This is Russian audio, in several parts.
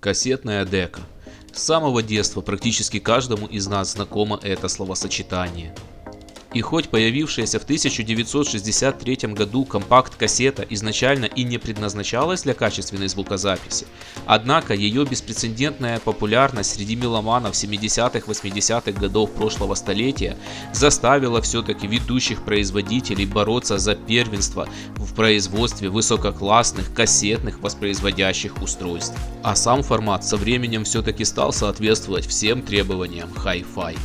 Кассетная дека. С самого детства практически каждому из нас знакомо это словосочетание. И хоть появившаяся в 1963 году компакт-кассета изначально и не предназначалась для качественной звукозаписи, однако ее беспрецедентная популярность среди меломанов 70-80-х годов прошлого столетия заставила все-таки ведущих производителей бороться за первенство в производстве высококлассных кассетных воспроизводящих устройств. А сам формат со временем все-таки стал соответствовать всем требованиям Hi-Fi.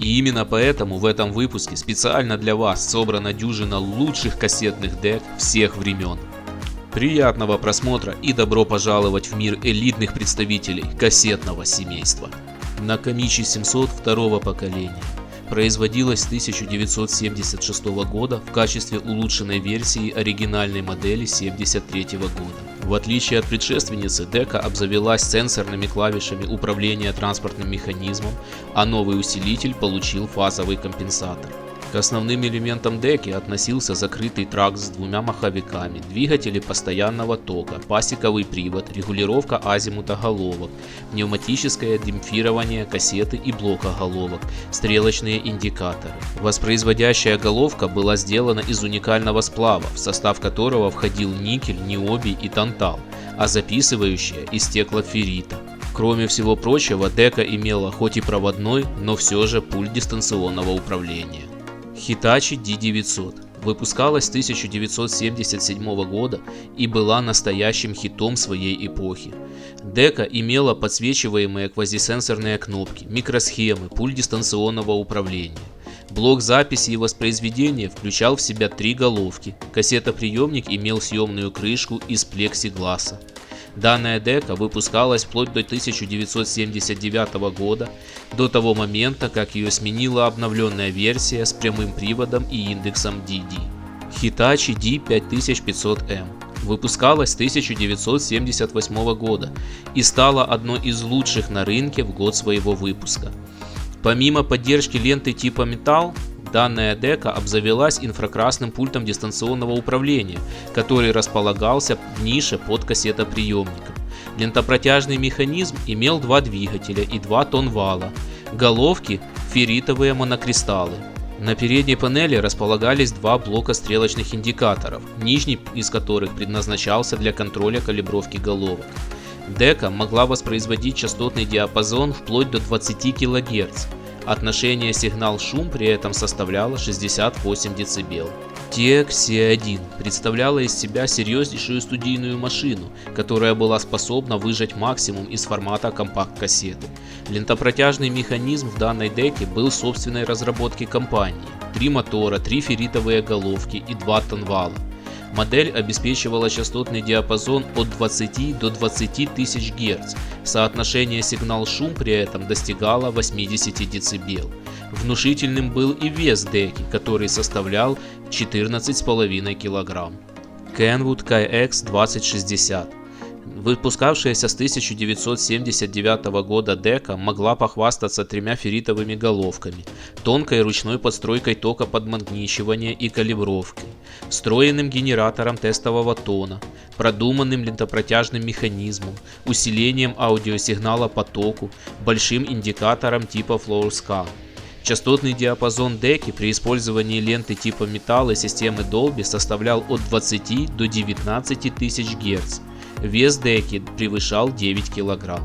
И именно поэтому в этом выпуске специально для вас собрана дюжина лучших кассетных дек всех времен. Приятного просмотра и добро пожаловать в мир элитных представителей кассетного семейства. Nakamichi 700 второго поколения. Производилась с 1976 года в качестве улучшенной версии оригинальной модели 1973 года. В отличие от предшественницы, дека обзавелась сенсорными клавишами управления транспортным механизмом, а новый усилитель получил фазовый компенсатор. К основным элементам деки относился закрытый тракт с двумя маховиками, двигатели постоянного тока, пасековый привод, регулировка азимута головок, пневматическое демпфирование кассеты и блока головок, стрелочные индикаторы. Воспроизводящая головка была сделана из уникального сплава, в состав которого входил никель, ниобий и тантал, а записывающая из стеклоферрита. Кроме всего прочего, дека имела хоть и проводной, но все же пульт дистанционного управления. Hitachi D900 выпускалась с 1977 года и была настоящим хитом своей эпохи. Дека имела подсвечиваемые квазисенсорные кнопки, микросхемы, пульт дистанционного управления. Блок записи и воспроизведения включал в себя 3 головки, кассетоприемник имел съемную крышку из плексигласа. Данная дека выпускалась вплоть до 1979 года, до того момента, как ее сменила обновленная версия с прямым приводом и индексом DD. Hitachi D5500M выпускалась с 1978 года и стала одной из лучших на рынке в год своего выпуска. Помимо поддержки ленты типа Metal, данная дека обзавелась инфракрасным пультом дистанционного управления, который располагался в нише под кассетоприемником. Лентопротяжный механизм имел 2 двигателя и 2 тонвала, головки – ферритовые монокристаллы. На передней панели располагались 2 блока стрелочных индикаторов, нижний из которых предназначался для контроля калибровки головок. Дека могла воспроизводить частотный диапазон вплоть до 20 кГц. Отношение сигнал-шум при этом составляло 68 дБ. TX-C1 представляла из себя серьезнейшую студийную машину, которая была способна выжать максимум из формата компакт-кассеты. Лентопротяжный механизм в данной деке был собственной разработки компании. 3 мотора, 3 ферритовые головки и 2 тонвала. Модель обеспечивала частотный диапазон от 20 до 20 тысяч Гц, соотношение сигнал-шум при этом достигало 80 дБ. Внушительным был и вес деки, который составлял 14,5 кг. Kenwood KX 2060. Выпускавшаяся с 1979 года дека могла похвастаться 3 ферритовыми головками, тонкой ручной подстройкой тока подмагничивания и калибровкой, встроенным генератором тестового тона, продуманным лентопротяжным механизмом, усилением аудиосигнала по току, большим индикатором типа Floor-Scan. Частотный диапазон деки при использовании ленты типа Metal и системы Dolby составлял от 20 до 19 тысяч Гц. Вес деки превышал 9 кг.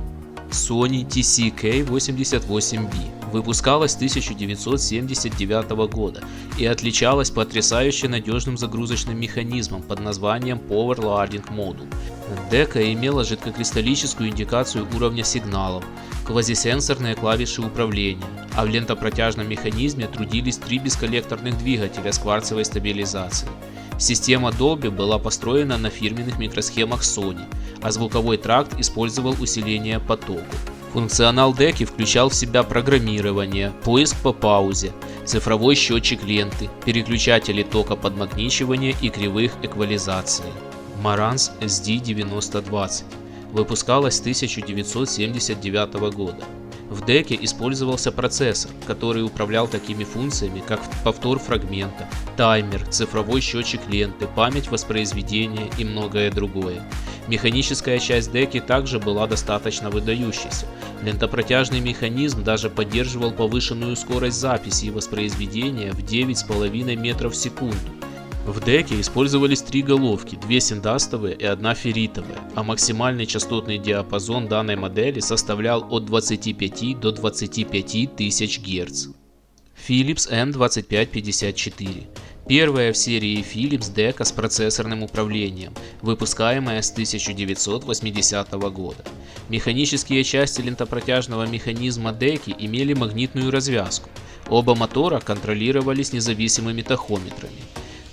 Sony TCK88B выпускалась с 1979 года и отличалась потрясающе надежным загрузочным механизмом под названием Power Loading Module. Дека имела жидкокристаллическую индикацию уровня сигналов, квазисенсорные клавиши управления, а в лентопротяжном механизме трудились 3 бесколлекторных двигателя с кварцевой стабилизацией. Система Dolby была построена на фирменных микросхемах Sony, а звуковой тракт использовал усиление по току. Функционал деки включал в себя программирование, поиск по паузе, цифровой счетчик ленты, переключатели тока подмагничивания и кривых эквализации. Marantz SD9020 выпускалась с 1979 года. В деке использовался процессор, который управлял такими функциями, как повтор фрагмента, таймер, цифровой счетчик ленты, память воспроизведения и многое другое. Механическая часть деки также была достаточно выдающейся. Лентопротяжный механизм даже поддерживал повышенную скорость записи и воспроизведения в 9,5 метров в секунду. В деке использовались 3 головки, 2 синдастовые и 1 ферритовая, а максимальный частотный диапазон данной модели составлял от 25 до 25 тысяч Гц. Philips M2554. Первая в серии Philips дека с процессорным управлением, выпускаемая с 1980 года. Механические части лентопротяжного механизма деки имели магнитную развязку. Оба мотора контролировались независимыми тахометрами.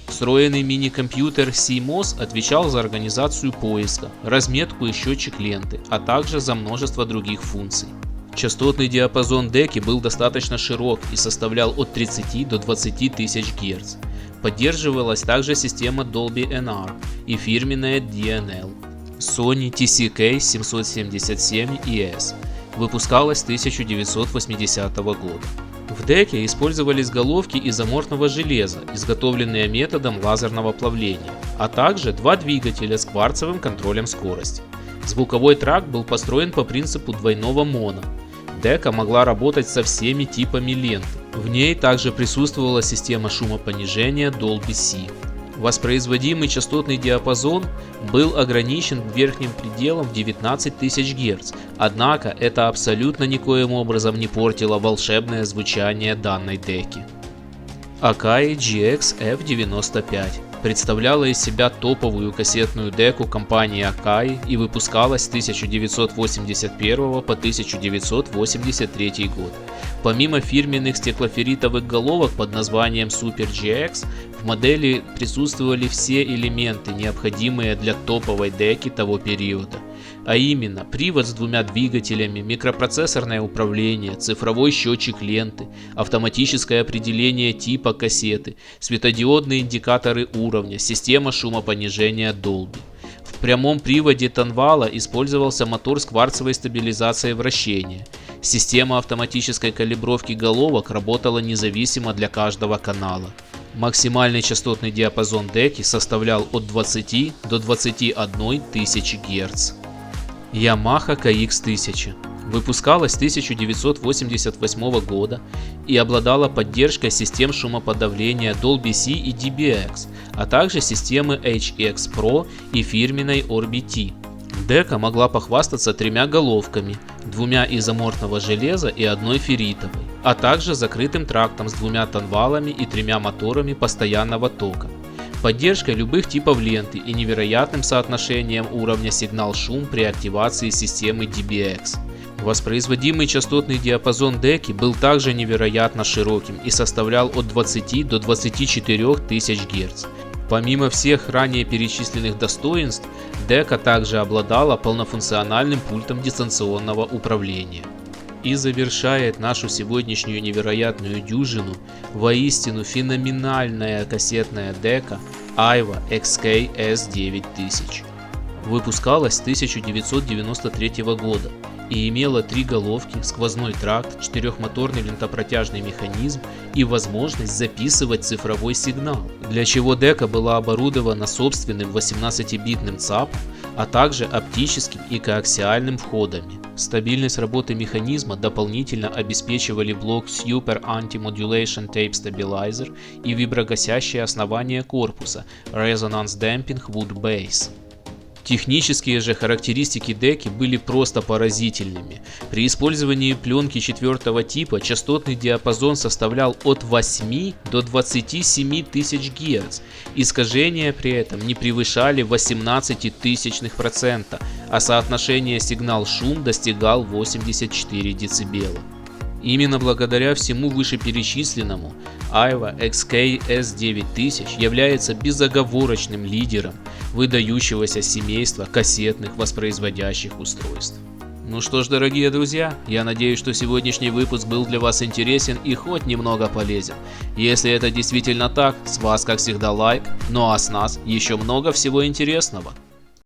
Встроенный мини-компьютер CMOS отвечал за организацию поиска, разметку и счетчик ленты, а также за множество других функций. Частотный диапазон деки был достаточно широк и составлял от 30 до 20 тысяч Гц. Поддерживалась также система Dolby NR и фирменная DNL. Sony TCK777ES. Выпускалась с 1980 года. В деке использовались головки из аморфного железа, изготовленные методом лазерного плавления, а также 2 двигателя с кварцевым контролем скорости. Звуковой тракт был построен по принципу двойного моно. Дека могла работать со всеми типами ленты. В ней также присутствовала система шумопонижения Dolby C. Воспроизводимый частотный диапазон был ограничен верхним пределом в 19 тысяч Гц, однако это абсолютно никоим образом не портило волшебное звучание данной деки. Akai GX F95 представляла из себя топовую кассетную деку компании Akai и выпускалась с 1981 по 1983 год. Помимо фирменных стеклоферритовых головок под названием Super GX, в модели присутствовали все элементы, необходимые для топовой деки того периода. А именно, привод с 2 двигателями, микропроцессорное управление, цифровой счетчик ленты, автоматическое определение типа кассеты, светодиодные индикаторы уровня, система шумопонижения Dolby. В прямом приводе Tanvala использовался мотор с кварцевой стабилизацией вращения. Система автоматической калибровки головок работала независимо для каждого канала. Максимальный частотный диапазон деки составлял от 20 до 21 тысячи Гц. Yamaha KX1000 выпускалась с 1988 года и обладала поддержкой систем шумоподавления Dolby C и DBX, а также системы HX Pro и фирменной Orbi-T. Дека могла похвастаться 3 головками, 2 из аморфного железа и 1 ферритовой, а также закрытым трактом с 2 танвалами и 3 моторами постоянного тока, поддержкой любых типов ленты и невероятным соотношением уровня сигнал-шум при активации системы DBX. Воспроизводимый частотный диапазон деки был также невероятно широким и составлял от 20 до 24 тысяч Гц. Помимо всех ранее перечисленных достоинств, дека также обладала полнофункциональным пультом дистанционного управления. И завершает нашу сегодняшнюю невероятную дюжину воистину феноменальная кассетная дека Aiwa XK S9000. Выпускалась с 1993 года и имела 3 головки, сквозной тракт, 4-моторный лентопротяжный механизм и возможность записывать цифровой сигнал, для чего дека была оборудована собственным 18-битным ЦАПом, а также оптическим и коаксиальным входами. Стабильность работы механизма дополнительно обеспечивали блок Super Anti-Modulation Tape Stabilizer и виброгасящее основание корпуса Resonance Damping Wood Base. Технические же характеристики деки были просто поразительными. При использовании пленки 4-го типа частотный диапазон составлял от 8 до 27 тысяч Гц. Искажения при этом не превышали 0,18%, а соотношение сигнал-шум достигал 84 дБ. Именно благодаря всему вышеперечисленному Aiwa XK S9000 является безоговорочным лидером выдающегося семейства кассетных воспроизводящих устройств. Ну что ж, дорогие друзья, я надеюсь, что сегодняшний выпуск был для вас интересен и хоть немного полезен. Если это действительно так, с вас как всегда лайк, ну а с нас еще много всего интересного.